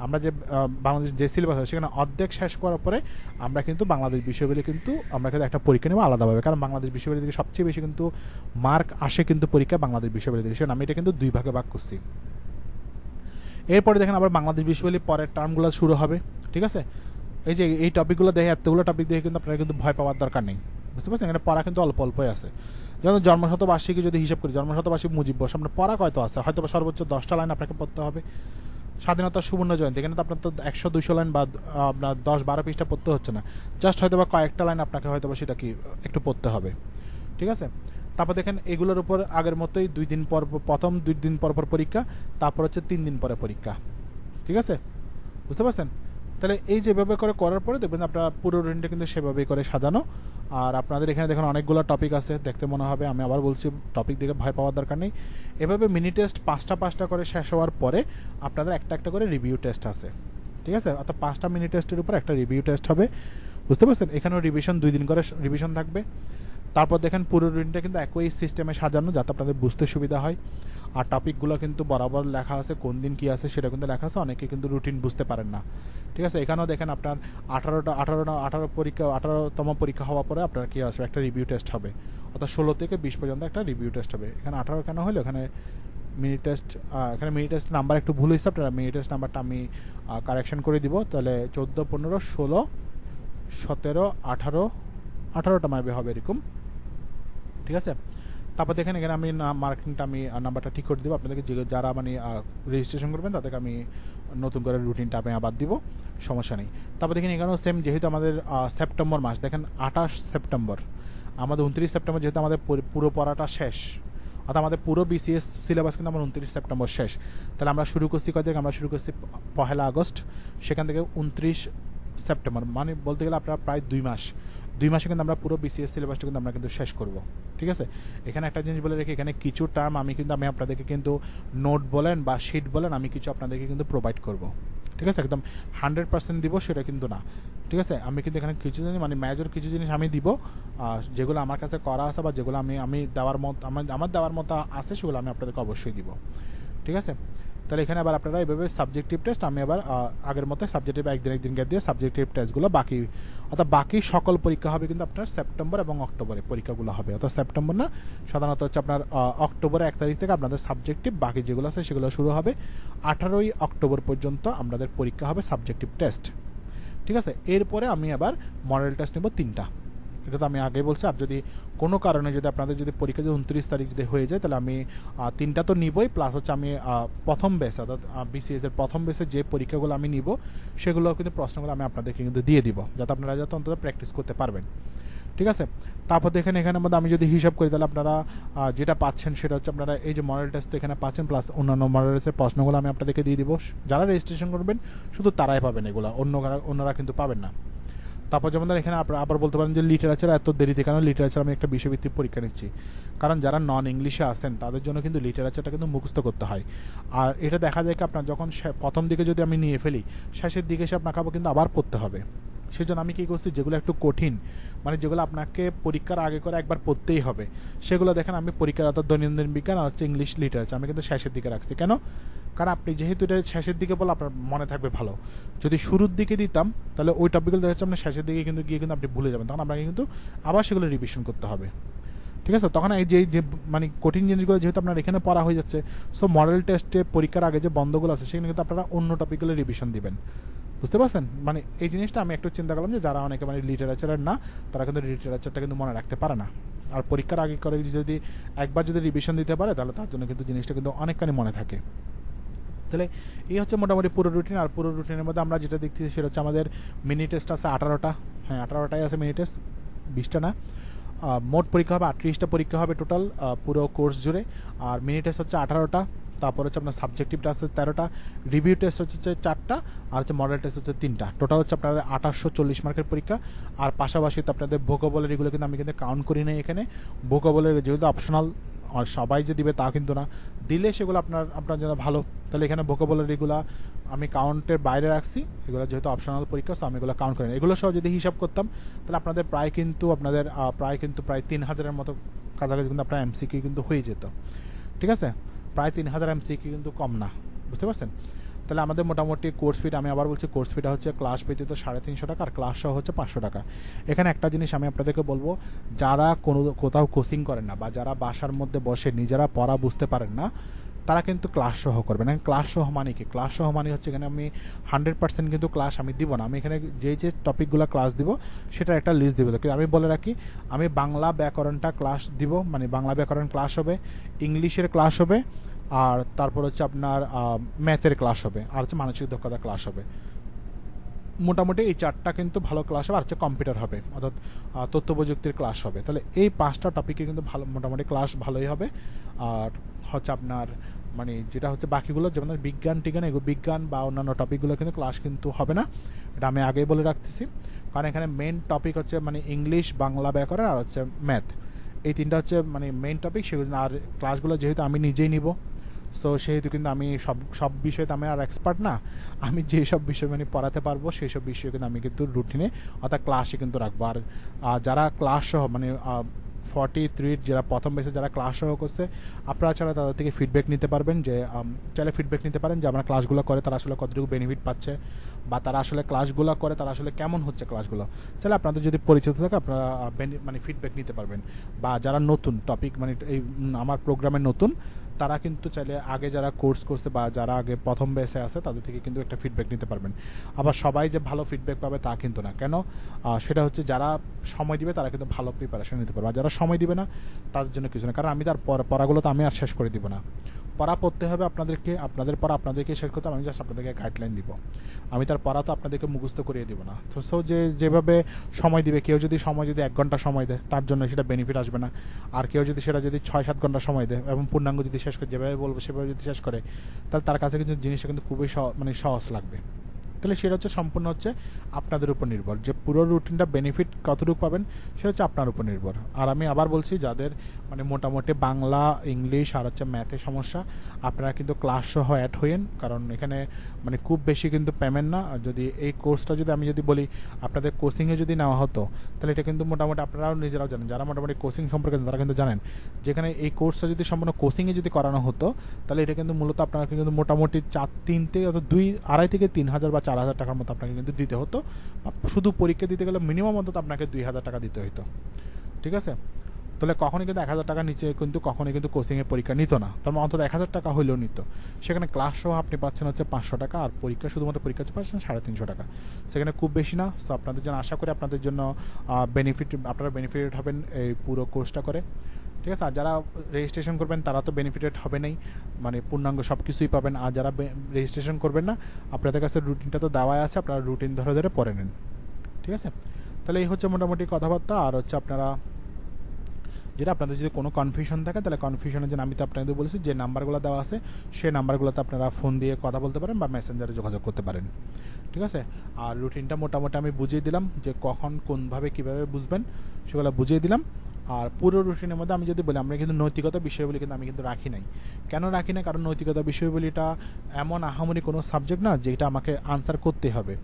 আমরা যে বাংলাদেশ যে সিলেবাস আছে সেখানে অর্ধেক শেষ করার পরে আমরা কিন্তু বাংলাদেশ বিষয়াবলী কিন্তু আমরা কিন্তু একটা পরীক্ষা নেবো আলাদাভাবে, কারণ বাংলাদেশ বিষয়াবলী থেকে সবচেয়ে বেশি কিন্তু মার্ক আসে কিন্তু পরীক্ষা বাংলাদেশ বিষয়াবলী থেকে, সেখানে আমি এটা কিন্তু 2 ভাগে ভাগ করছি। এরপরে দেখেন আবার বাংলাদেশ বিষয়াবলী পরের টার্মগুলো শুরু হবে, ঠিক আছে। এই যে এই টপিকগুলো দেখে, এতগুলো টপিক দেখে কিন্তু আপনারা কিন্তু ভয় পাওয়ার দরকার নেই, বুঝতে পারছেন। এখানে পড়া কিন্তু অল্প অল্পই আছে। যেমন জন্মশতবার্ষিকী যদি হিসাব করি, জন্মশতবার্ষিকী মুজিব বর্ষ আপনার পড়া কয়তো আছে, হয়তো সর্বোচ্চ 10টা লাইন আপনাকে পড়তে হবে। স্বাধীনতা সুবর্ণ জয়ন্তী, এখানে তো আপনার তো 100-200 লাইন বা আপনার 10-12 পৃষ্ঠা পড়তে হচ্ছে না, জাস্ট হয়তো বা কয়েকটা লাইন আপনাকে হয়তো বা সেটা কি একটু পড়তে হবে, ঠিক আছে। তারপর দেখেন এগুলোর উপর আগের মতোই 2 দিন পর, প্রথম 2 দিন পর পর পরীক্ষা, তারপর হচ্ছে 3 দিন পরে পরীক্ষা, ঠিক আছে, বুঝতে পারছেন। তাহলে এই যেভাবে করে করার পরে দেখবেন আপনার পুরো রুটিনটা কিন্তু সেভাবেই করে সাজানো। আর আপনাদের এখানে দেখুন অনেকগুলো টপিক আছে, দেখতে মনে হবে, আমি আবার বলছি টপিক দেখে ভয় পাওয়ার দরকার নেই। এভাবে মিনি টেস্ট 5টা করে শেষ হওয়ার পরে আপনাদের একটা করে রিভিউ টেস্ট আছে, ঠিক আছে। অর্থাৎ 5টা মিনি টেস্টের উপর একটা রিভিউ টেস্ট হবে, বুঝতে পারছেন। এখানেও রিভিশন 2 দিন করে রিভিশন থাকবে। তারপর দেখেন পুরো রুটিনটা কিন্তু একই সিস্টেমে সাজানো যাতে আপনাদের বুঝতে সুবিধা হয়। আর টপিকগুলো কিন্তু বরাবর লেখা আছে, কোন দিন কি আছে সেটা কিন্তু লেখা আছে, অনেকে কিন্তু রুটিন বুঝতে পারেন না, ঠিক আছে। এখানেও দেখেন আপনার 18তম পরীক্ষা হওয়ার পরে আপনার কি আসবে, একটা রিভিউ টেস্ট হবে, অর্থাৎ 16 থেকে 20 পর্যন্ত একটা রিভিউ টেস্ট হবে। এখানে 18 কেন হলো, এখানে মিনি টেস্ট, এখানে মিনি টেস্ট নাম্বার একটু ভুল হয়েছে, আপনারা মিনি টেস্ট নাম্বারটা আমি কারেকশন করে দিব। তাহলে 14, 15, 16, 17, 18টা মাইবে হবে এরকম, ঠিক আছে। তারপর দেখেন এখানে আমি মার্কিংটা আমি নাম্বারটা ঠিক করে দেবো আপনাদেরকে, যারা মানে রেজিস্ট্রেশন করবেন তাদেরকে আমি নতুন করে রুটিনটা আমি আবার দিব, সমস্যা নেই। তারপর দেখেন এখানেও সেম, যেহেতু আমাদের সেপ্টেম্বর মাস, দেখেন 28 সেপ্টেম্বর, আমাদের 29 সেপ্টেম্বর যেহেতু আমাদের পুরো পড়াটা শেষ, অর্থাৎ আমাদের পুরো বিসিএস সিলেবাস কিন্তু আমার 29 সেপ্টেম্বর শেষ। তাহলে আমরা শুরু করছি কয় থেকে, আমরা শুরু করছি 1 আগস্ট, সেখান থেকে 29 সেপ্টেম্বর, মানে বলতে গেলে আপনারা প্রায় 2 মাসে কিন্তু আমরা পুরো বিসিএস সিলেবাসটা কিন্তু আমরা কিন্তু শেষ করব, ঠিক আছে। এখানে একটা জিনিস বলে রেখে, এখানে কিছু টার্ম আমি আপনাদেরকে কিন্তু নোট বলেন বা শিট বলেন, আমি কিছু আপনাদেরকে কিন্তু প্রোভাইড করব, ঠিক আছে। একদম 100% দিব সেটা কিন্তু না, ঠিক আছে। আমি কিন্তু এখানে কিছু জিনিস মানে মেজর কিছু জিনিস আমি দিব, যেগুলো আমার কাছে করা আছে বা যেগুলো আমি দেওয়ার মতো আমার দেওয়ার মতো আছে সেগুলো আমি আপনাদেরকে অবশ্যই দিব, ঠিক আছে। তাহলে এখানে আবার আপনারা এইভাবে সাবজেক্টিভ টেস্ট, আমি আবার আগের মতো সাবজেক্টিভ একদিন গ্যাপ দিয়ে সাবজেক্টিভ টেস্টগুলো বাকি সকল পরীক্ষা হবে কিন্তু আপনার সেপ্টেম্বর এবং অক্টোবরে পরীক্ষাগুলো হবে, অর্থাৎ সেপ্টেম্বর না, সাধারণত হচ্ছে আপনার অক্টোবরের 1 তারিখ থেকে আপনাদের সাবজেক্টিভ বাকি যেগুলো আছে সেগুলো শুরু হবে। 18ই অক্টোবর পর্যন্ত আমাদের পরীক্ষা হবে সাবজেক্টিভ টেস্ট, ঠিক আছে। এরপরে আমি আবার মডেল টেস্ট নেব 3টা, এটা তো আমি আগেই বলছি। আর যদি কোনো কারণে যদি আপনাদের যদি পরীক্ষা যদি 29 তারিখ যদি হয়ে যায়, তাহলে আমি 3টা তো নিবই, প্লাস হচ্ছে আমি প্রথম বেস অর্থাৎ বিসিএস এর প্রথম বেসে যে পরীক্ষাগুলো আমি নিব সেগুলো কিন্তু প্রশ্নগুলো আমি আপনাদেরকে কিন্তু দিয়ে দিব, যাতে আপনারা যাতে অন্তত প্র্যাকটিস করতে পারবেন, ঠিক আছে। তারপর দেখেন এখানের মধ্যে আমি যদি হিসাব করি, তাহলে আপনারা যেটা পাচ্ছেন সেটা হচ্ছে আপনারা এই যে মডেল টেস্ট এখানে পাচ্ছেন, প্লাস অন্যান্য মডেল টেস্টের প্রশ্নগুলো আমি আপনাদেরকে দিয়ে দিব। যারা রেজিস্ট্রেশন করবেন শুধু তারাই পাবেন এগুলো, অন্যরা কিন্তু পাবেন না। তারপর যেমন এখানে আবার বলতে পারেন যে লিটারেচার এত দেরিতে কেন, লিটারেচার আমি একটা বিষয়ভিত্তিক পরীক্ষা নিচ্ছি, কারণ যারা নন ইংলিশে আসেন তাদের জন্য কিন্তু লিটারেচারটা কিন্তু মুখস্থ করতে হয়। আর এটা দেখা যায় কি আপনার যখন প্রথম দিকে যদি আমি নিয়ে ফেলি, শেষের দিকে এসে আপনাকে কিন্তু আবার পড়তে হবে, সেই জন্য আমি কী করছি, যেগুলো একটু কঠিন, মানে যেগুলো আপনাকে পরীক্ষার আগে করে একবার পড়তেই হবে, সেগুলো দেখেন আমি পরীক্ষার অর্থাৎ দৈনন্দিন বিজ্ঞান আর হচ্ছে ইংলিশ লিটারেচার আমি কিন্তু শেষের দিকে রাখছি। কেন? কারণ আপনি যেহেতু এটা শেষের দিকে বলে আপনার মনে থাকবে ভালো। যদি শুরুর দিকে দিতাম তাহলে ওই টপিকগুলো দেখা যাচ্ছে আপনার শেষের দিকে কিন্তু গিয়ে কিন্তু আপনি ভুলে যাবেন, তখন আপনাকে কিন্তু আবার সেগুলো রিভিশন করতে হবে। ঠিক আছে, তখন এই যে মানে কঠিন জিনিসগুলো যেহেতু আপনার এখানে পড়া হয়ে যাচ্ছে, সো মডেল টেস্টে পরীক্ষার আগে যে বন্ধগুলো আছে সেখানে কিন্তু আপনারা অন্য টপিকগুলো রিভিশন দিবেন। বুঝতে পারছেন? মানে এই জিনিসটা আমি একটু চিন্তা করলাম যে যারা অনেকে মানে লিটারেচারের না, তারা কিন্তু লিটারেচারটা কিন্তু মনে রাখতে পারে না। আর পরীক্ষার আগে করে যদি একবার যদি রিভিশন দিতে পারে তাহলে তার জন্য কিন্তু জিনিসটা কিন্তু অনেকখানি মনে থাকে। তাহলে এই হচ্ছে মোটামুটি পুরো রুটিন। আর পুরো রুটিনের মধ্যে আমরা যেটা দেখতেছি সেটা হচ্ছে আমাদের মিনি টেস্ট আছে 18টা। হ্যাঁ, 18টাই আছে মিনি টেস্ট, 20টা না। মোট পরীক্ষা হবে 38টা পরীক্ষা হবে টোটাল পুরো কোর্স জুড়ে। আর মিনি টেস্ট হচ্ছে 18টা, তারপর হচ্ছে আপনার সাবজেক্টিভটা আছে 13টা, রিভিউ টেস্ট হচ্ছে 4টা, আর হচ্ছে মডেল টেস্ট হচ্ছে 3টা। টোটাল হচ্ছে আপনাদের 2840 মার্কের পরীক্ষা। আর পাশাপাশি তো আপনাদের ভোকাবুলারি এগুলো কিন্তু আমি কিন্তু কাউন্ট করি নাই এখানে। ভোকাবুলারি যেহেতু অপশনাল, আর সবাই যে দিবে তা কিন্তু না, দিলে সেগুলো আপনার জন্য ভালো। তাহলে এখানে ভোকাবুলারিগুলো আমি কাউন্টের বাইরে রাখছি, এগুলো যেহেতু অপশনাল পরীক্ষা, সো আমি এগুলো কাউন্ট করি না। এগুলো সহ যদি হিসাব করতাম তাহলে আপনাদের প্রায় 3000-এর মতো কাছাকাছি কিন্তু আপনার এমসিকিউ কিন্তু হয়ে যেত। ঠিক আছে, প্রায় 3000 এমসিকিউ কিন্তু কম না। বুঝতে পারছেন? তাহলে আমাদের মোটামুটি কোর্স ফিটা, আমি আবার বলছি, কোর্স ফিটা হচ্ছে ক্লাস ব্যতীত 350 টাকা, আর ক্লাস সহ হচ্ছে 500 টাকা। এখানে একটা জিনিস আমি আপনাদেরকে বলবো, যারা কোথাও কোচিং করেন না বা যারা বাসার মধ্যে বসে নিজেরা পড়া বুঝতে পারেন না, তারা কিন্তু ক্লাস সহ করবেন। ক্লাস সহ মানে কি? ক্লাস সহ মানে হচ্ছে এখানে আমি 100% কিন্তু ক্লাস আমি দিব না। আমি এখানে যে টপিকগুলো ক্লাস দিব সেটা একটা লিস্ট দিব। কিন্তু আমি বলে রাখি, আমি বাংলা ব্যাকরণটা ক্লাস দিব, মানে বাংলা ব্যাকরণ ক্লাস হবে, ইংলিশের ক্লাস হবে, আর তারপর হচ্ছে আপনার ম্যাথের ক্লাস হবে, আর হচ্ছে মানসিক দক্ষতা ক্লাস হবে। মোটামুটি এই 4টা কিন্তু ভালো ক্লাস হবে। আর হচ্ছে কম্পিউটার হবে, অর্থাৎ তথ্য প্রযুক্তির ক্লাস হবে। তাহলে এই 5টা টপিকে কিন্তু ভালো, মোটামুটি ক্লাস ভালোই হবে। আর হচ্ছে আপনার মানে যেটা হচ্ছে বাকিগুলো যেমন বিজ্ঞান টিজ্ঞান, এগুলো বিজ্ঞান বা অন্যান্য টপিকগুলো কিন্তু ক্লাস কিন্তু হবে না, এটা আমি আগেই বলে রাখতেছি। কারণ এখানে মেন টপিক হচ্ছে মানে ইংলিশ, বাংলা ব্যাকরণ আর হচ্ছে ম্যাথ, এই 3টা হচ্ছে মানে মেন টপিক। সেগুলো আর ক্লাসগুলো যেহেতু আমি নিজেই নিব, সো সেহেতু কিন্তু আমি সব বিষয়ে আমি আর এক্সপার্ট না। আমি যেসব বিষয় মানে পড়াতে পারবো সেই সব বিষয়ে কিন্তু আমি কিন্তু রুটিনে অর্থাৎ ক্লাসে কিন্তু রাখবো। আর যারা ক্লাস সহ মানে 43 যারা প্রথম বেসে যারা ক্লাস সহ করছে, আপনারা চাইলে তাদের থেকে ফিডব্যাক নিতে পারবেন, যে চাইলে ফিডব্যাক নিতে পারেন যে আমরা ক্লাসগুলো করে তারা আসলে কতটুকু বেনিফিট পাচ্ছে, বা তারা আসলে ক্লাসগুলো করে তারা আসলে কেমন হচ্ছে ক্লাসগুলো। চাইলে আপনাদের যদি পরিচিত থাকে আপনারা মানে ফিডব্যাক নিতে পারবেন। বা যারা নতুন টপিক মানে এই আমার প্রোগ্রামে নতুন, তারা কিন্তু চাইলে আগে যারা কোর্স করছে বা যারা আগে প্রথম বেসে আছে তাদের থেকে কিন্তু একটা ফিডব্যাক নিতে পারবেন। আবার সবাই যে ভালো ফিডব্যাক পাবে তা কিন্তু না। কেন? সেটা হচ্ছে যারা সময় দিবে তারা কিন্তু ভালো প্রিপারেশন নিতে পারবে, আর যারা সময় দিবে না তাদের জন্য কিছু না। কারণ আমি তার পড়াগুলো তো আমি আর শেষ করে দিব না, পড়া পড়তে হবে আপনাদেরকে, আপনাদের পড়া আপনাদেরকে শেষ করতে হবে। আমি জাস্ট আপনাদেরকে গাইডলাইন দিব, আমি তার পড়া তো আপনাদেরকে মুখস্থ করিয়ে দিব না। তো সো যেভাবে সময় দিবে, কেউ যদি 1 ঘন্টা সময় দেয় তার জন্য সেটা বেনিফিট আসবে না। আর কেউ যদি সেটা 6-7 ঘন্টা সময় দেয় এবং পূর্ণাঙ্গ যদি শেষ করে, যেভাবে বলবো সেভাবে যদি শেষ করে, তাহলে তার কাছে কিন্তু জিনিসটা কিন্তু খুবই মানে সহজ লাগবে। তাহলে সেটা হচ্ছে সম্পূর্ণ হচ্ছে আপনাদের উপর নির্ভর, যে পুরো রুটিনটা বেনিফিট কতটুকু পাবেন সেটা হচ্ছে আপনার উপর নির্ভর। আর আমি আবার বলছি, যাদের মানে মোটামুটি বাংলা, ইংলিশ আর হচ্ছে ম্যাথে সমস্যা, আপনারা কিন্তু ক্লাস সহ অ্যাড হইয়েন। কারণ এখানে মানে খুব বেশি কিন্তু পেমেন্ট না। আর যদি এই কোর্সটা যদি আমি যদি বলি আপনাদের কোচিংয়ে যদি নেওয়া হতো, তাহলে এটা কিন্তু মোটামুটি আপনারাও নিজেরাও জানেন, যারা মোটামুটি কোচিং সম্পর্কে তারা কিন্তু জানেন, যেখানে এই কোর্সটা যদি সম্পূর্ণ কোচিংয়ে যদি করানো হতো, তাহলে এটা কিন্তু মূলত আপনাকে কিন্তু মোটামুটি 3 থেকে 2-2.5 থেকে 3,000 বা 4,000 টাকার মতো আপনাকে কিন্তু দিতে হতো। শুধু পরীক্ষা দিতে গেলে মিনিমাম অন্তত আপনাকে 2,000 টাকা দিতে হতো। ঠিক আছে, তাহলে কখনই কিন্তু 1,000 টাকার নিচে কিন্তু কখনই কিন্তু কোচিংয়ে পরীক্ষা নিত না। তার মানে অন্তত 1,000 টাকা হইলেও নিত। সেখানে ক্লাস সহ আপনি পাচ্ছেন হচ্ছে 500 টাকা, আর পরীক্ষা শুধুমাত্র পরীক্ষা পাচ্ছেন 350 টাকা। সেখানে খুব বেশি না। সো আপনাদের জন্য আশা করি আপনাদের জন্য আপনারা বেনিফিটেড হবেন এই পুরো কোর্সটা করে। ঠিক আছে, আর যারা রেজিস্ট্রেশন করবেন তারা তো বেনিফিটেড হবে নাই, মানে পূর্ণাঙ্গ সব কিছুই পাবেন। আর যারা রেজিস্ট্রেশন করবেন না, আপনাদের কাছে রুটিনটা তো দেওয়াই আছে, আপনারা রুটিন ধরে ধরে পড়ে নেন। ঠিক আছে, তাহলে এই হচ্ছে মোটামুটি কথাবার্তা। আর হচ্ছে আপনারা যেটা আপনাদের যদি কোনো কনফিউশন থাকে, তাহলে কনফিউশনের জন্য আমি তো আপনাদের বলেছি যে নাম্বারগুলো দেওয়া আছে, সেই নাম্বারগুলোতে আপনারা ফোন দিয়ে কথা বলতে পারেন বা মেসেঞ্জারে যোগাযোগ করতে পারেন। ঠিক আছে, আর রুটিনটা মোটামুটি আমি বুঝিয়ে দিলাম, যে কখন কোনভাবে কীভাবে বুঝবেন সেগুলো বুঝিয়ে দিলাম। আর পুরো রুটিনের মধ্যে আমি যদি বলি, আমরা কিন্তু নৈতিকতা বিষয়গুলি কিন্তু আমি কিন্তু রাখি নাই। কেন রাখি না? কারণ নৈতিকতা বিষয়গুলিটা এমন আহামরি কোনো সাবজেক্ট না যেটা আমাকে আনসার করতে হবে।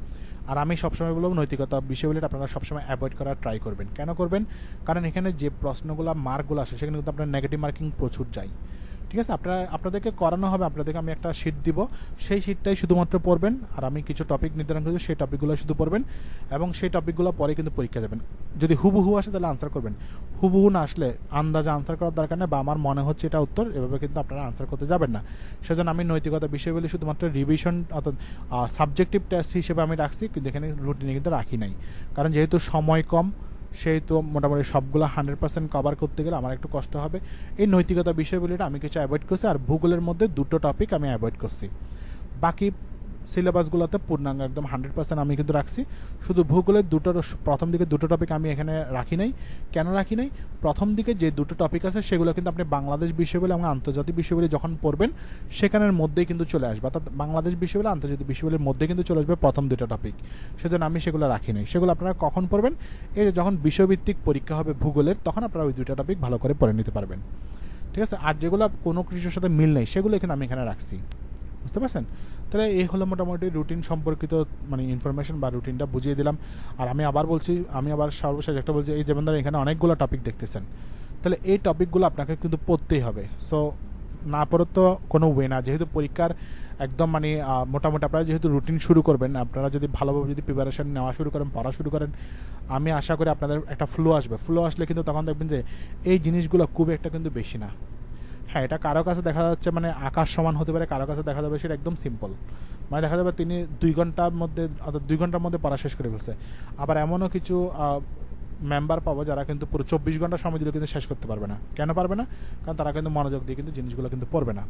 আর আমি সবসময় বলবো নৈতিকতা বিষয়গুলি আপনারা সবসময় অ্যাভয়েড করার ট্রাই করবেন। কেন করবেন? কারণ এখানে যে প্রশ্নগুলো মার্কগুলো আসে সেখানে কিন্তু আপনার নেগেটিভ মার্কিং প্রচুর যায়। ঠিক আছে, আপনাদেরকে করানো হবে, আপনাদেরকে আমি একটা শিট দিব, সেই শিটটাই শুধুমাত্র পড়বেন, আর আমি কিছু টপিক নির্ধারণ করেছি সেই টপিকগুলো শুধু পড়বেন, এবং সেই টপিকগুলো পরে কিন্তু পরীক্ষা দেবেন। যদি হুবহু আসে তাহলে আনসার করবেন, হুবহু না আসলে আন্দাজে আনসার করার দরকার নেই, বা আমার মনে হচ্ছে এটা উত্তর, এভাবে কিন্তু আপনারা আনসার করতে যাবেন না। সেজন্য আমি নৈতিকতা বিষয়গুলি শুধুমাত্র রিভিশন অর্থাৎ সাবজেক্টিভ টেস্ট হিসেবে আমি রাখছি, কিন্তু এখানে রুটিনে কিন্তু রাখি নাই। কারণ যেহেতু সময় কম, সেই তো মোটামুটি সবগুলো 100% কভার করতে গেলে আমার একটু কষ্ট হবে। এই নৈতিকতা বিষয়গুলিটা আমি কিছু অ্যাভয়েড করছি, আর ভূগোলের মধ্যে 2টো টপিক আমি অ্যাভয়েড করছি। বাকি সিলেবাসগুলোতে পূর্ণাঙ্গ একদম 100% আমি কিন্তু রাখছি। শুধু ভূগোলের প্রথম দিকে 2টো টপিক আমি এখানে রাখি নাই। কেন রাখি নাই? প্রথম দিকে যে 2টো টপিক আছে সেগুলো কিন্তু আপনি বাংলাদেশ বিষয়গুলি এবং আন্তর্জাতিক বিষয়গুলি যখন পড়বেন সেখানের মধ্যেই কিন্তু চলে আসবে, অর্থাৎ বাংলাদেশ বিষয়গুলি আন্তর্জাতিক বিষয়গুলির মধ্যে কিন্তু চলে আসবে প্রথম 2টো টপিক। সেজন্য আমি সেগুলো রাখি নাই। সেগুলো আপনারা কখন পড়বেন? এই যে যখন বিষয়ভিত্তিক পরীক্ষা হবে ভূগোলের, তখন আপনারা ওই 2টা টপিক ভালো করে পড়ে নিতে পারবেন। ঠিক আছে, আর যেগুলো কোনো কিছুর সাথে মিল নেই সেগুলো কিন্তু আমি এখানে রাখছি। বুঝতে পারছেন? তাহলে এই হলো মোটামুটি রুটিন সম্পর্কিত মানে ইনফরমেশন বা রুটিনটা বুঝিয়ে দিলাম। আর আমি আবার বলছি, আমি আবার সর্বশেষ একটা বলছি, এই যেমন ধরেন এখানে অনেকগুলো টপিক দেখতেছেন, তাহলে এই টপিকগুলো আপনাকে কিন্তু পড়তেই হবে। সো না পড়ে তো কোনো ওয়ে না, যেহেতু পরীক্ষার একদম মানে মোটামুটি আপনারা যেহেতু রুটিন শুরু করবেন, আপনারা যদি ভালোভাবে যদি প্রিপারেশন নেওয়া শুরু করেন, পড়া শুরু করেন, আমি আশা করি আপনাদের একটা ফ্লো আসবে। ফ্লো আসলে কিন্তু তখন দেখবেন যে এই জিনিসগুলো খুব একটা কিন্তু বেশি না। হ্যাঁ, এটা কারো কাছে দেখা যাচ্ছে মানে আকাশ সমান হতে পারে, কারো কাছে দেখা যাবে সেটা একদম সিম্পল, মানে দেখা যাবে তিনি 2 ঘন্টার মধ্যে অর্থাৎ 2 ঘন্টার মধ্যে পড়া শেষ করে ফেলছে। আবার এমনও কিছু মেম্বার পাবো যারা কিন্তু পুরো 24 ঘন্টা সময় দিলে কিন্তু শেষ করতে পারবে না। কেন পারবে না? কারণ তারা কিন্তু মনোযোগ দিয়ে কিন্তু জিনিসগুলো কিন্তু পড়বে না।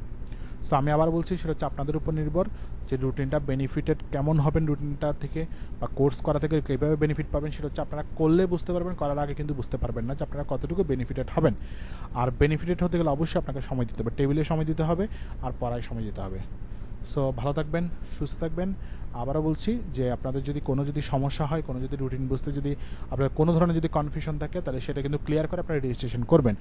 সো আমি আবার বলছি, সেটা হচ্ছে আপনাদের উপর নির্ভর যে রুটিনটা বেনিফিটেড কেমন হবেন রুটিনটা থেকে, বা কোর্স করা থেকে কীভাবে বেনিফিট পাবেন, সেটা হচ্ছে আপনারা করলে বুঝতে পারবেন, করার আগে কিন্তু বুঝতে পারবেন না যে আপনারা কতটুকু বেনিফিটেড হবেন। আর বেনিফিটেড হতে গেলে অবশ্যই আপনাকে সময় দিতে হবে, টেবিলে সময় দিতে হবে, আর পড়ায় সময় দিতে হবে। সো ভালো থাকবেন, সুস্থ থাকবেন। আবারও বলছি যে আপনাদের যদি কোনো সমস্যা হয়, কোনো যদি রুটিন বুঝতে যদি আপনার কোনো ধরনের যদি কনফিউশন থাকে, তাহলে সেটা কিন্তু ক্লিয়ার করে আপনারা রেজিস্ট্রেশন করবেন।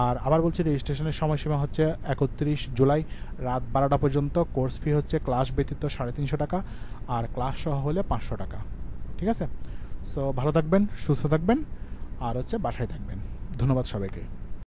আর আবার বলছি, রেজিস্ট্রেশনের সময়সীমা হচ্ছে 31 জুলাই রাত 12টা পর্যন্ত। কোর্স ফি হচ্ছে ক্লাস ব্যতীত 350 টাকা, আর ক্লাস সহ হলে 500 টাকা। ঠিক আছে? সো ভালো থাকবেন, সুস্থ থাকবেন, আর হচ্ছে বাসায় থাকবেন। ধন্যবাদ সবাইকে।